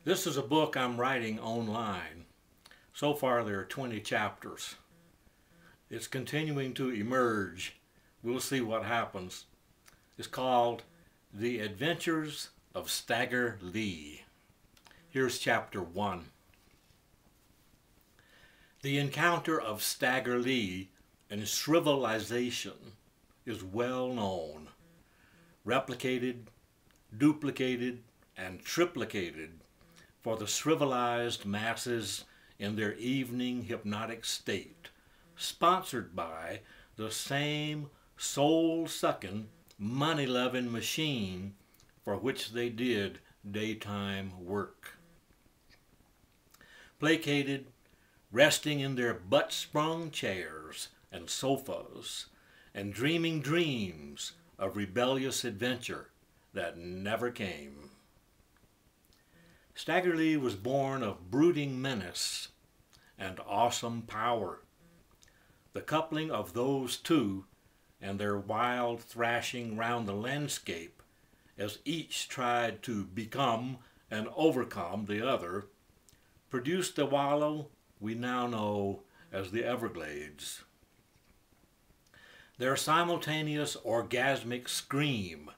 This is a book I'm writing online. So far there are 20 chapters. It's continuing to emerge. We'll see what happens. It's called The Adventures of Stagger Lee. Here's chapter 1. The encounter of Stagger Lee and shrivelization is well known. Replicated, duplicated, and triplicated for the shrivelized masses in their evening hypnotic state, sponsored by the same soul-sucking, money-loving machine for which they did daytime work. Placated, resting in their butt-sprung chairs and sofas, and dreaming dreams of rebellious adventure that never came. Stagger Lee was born of brooding menace and awesome power. The coupling of those two and their wild thrashing round the landscape as each tried to become and overcome the other produced the wallow we now know as the Everglades. Their simultaneous orgasmic scream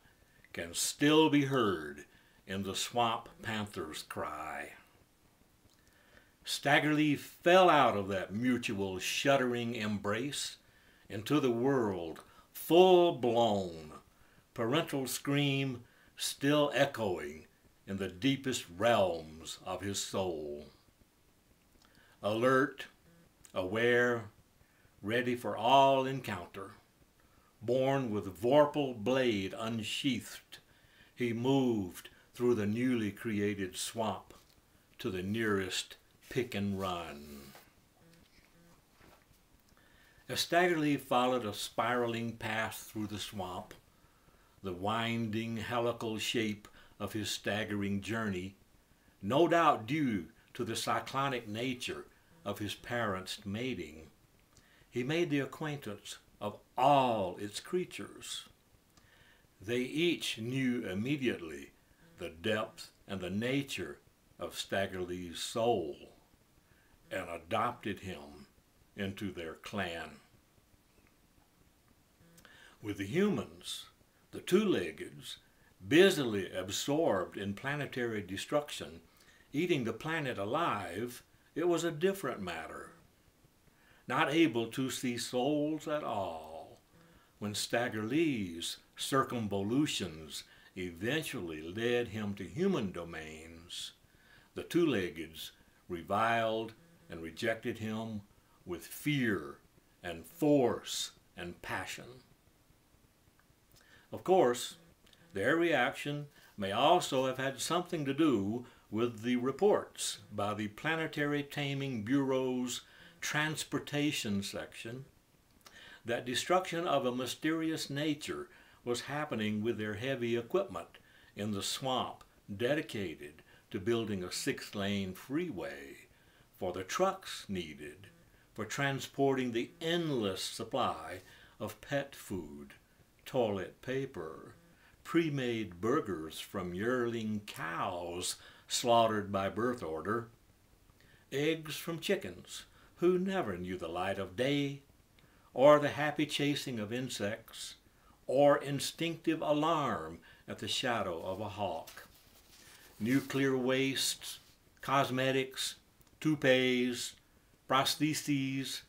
can still be heard in the swamp panther's cry. Stagger Lee fell out of that mutual shuddering embrace into the world, full-blown, parental scream still echoing in the deepest realms of his soul. Alert, aware, ready for all encounter, born with vorpal blade unsheathed, he moved through the newly created swamp to the nearest pick and run. As Stagger Lee followed a spiraling path through the swamp, the winding helical shape of his staggering journey, no doubt due to the cyclonic nature of his parents' mating, he made the acquaintance of all its creatures. They each knew immediately the depth and the nature of Stagger Lee's soul and adopted him into their clan. With the humans, the two-leggeds, busily absorbed in planetary destruction, eating the planet alive, it was a different matter. Not able to see souls at all, when Stagger Lee's circumvolutions eventually led him to human domains, the two-leggeds reviled and rejected him with fear and force and passion. Of course, their reaction may also have had something to do with the reports by the Planetary Taming Bureau's Transportation Section that destruction of a mysterious nature was happening with their heavy equipment in the swamp dedicated to building a 6-lane freeway for the trucks needed for transporting the endless supply of pet food, toilet paper, pre-made burgers from yearling cows slaughtered by birth order, eggs from chickens who never knew the light of day, or the happy chasing of insects, or instinctive alarm at the shadow of a hawk. Nuclear wastes, cosmetics, toupees, prostheses,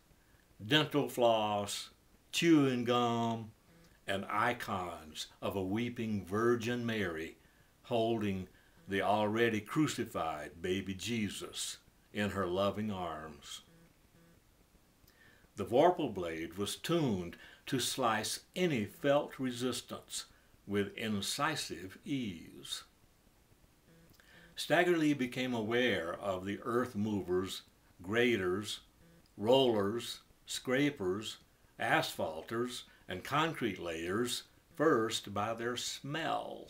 dental floss, chewing gum, and icons of a weeping Virgin Mary holding the already crucified baby Jesus in her loving arms. The vorpal blade was tuned to slice any felt resistance with incisive ease. Stagger Lee became aware of the earth movers, graders, rollers, scrapers, asphalters, and concrete layers first by their smell.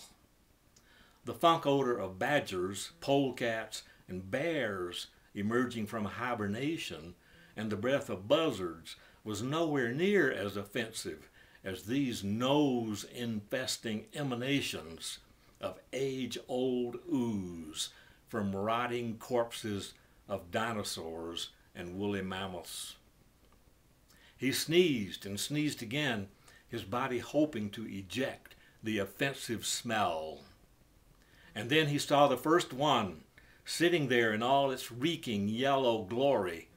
The funk odor of badgers, polecats, and bears emerging from hibernation and the breath of buzzards was nowhere near as offensive as these nose-infesting emanations of age-old ooze from rotting corpses of dinosaurs and woolly mammoths. He sneezed and sneezed again, his body hoping to eject the offensive smell. And then he saw the first one, sitting there in all its reeking yellow glory.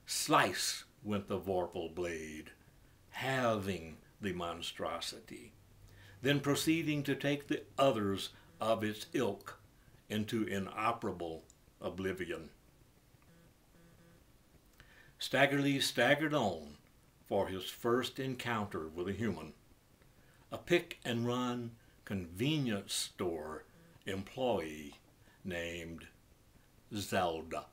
Slice went the vorpal blade, halving the monstrosity, then proceeding to take the others of its ilk into inoperable oblivion. Staggerly staggered on for his first encounter with a human, a pick-and-run convenience store employee named Zelda.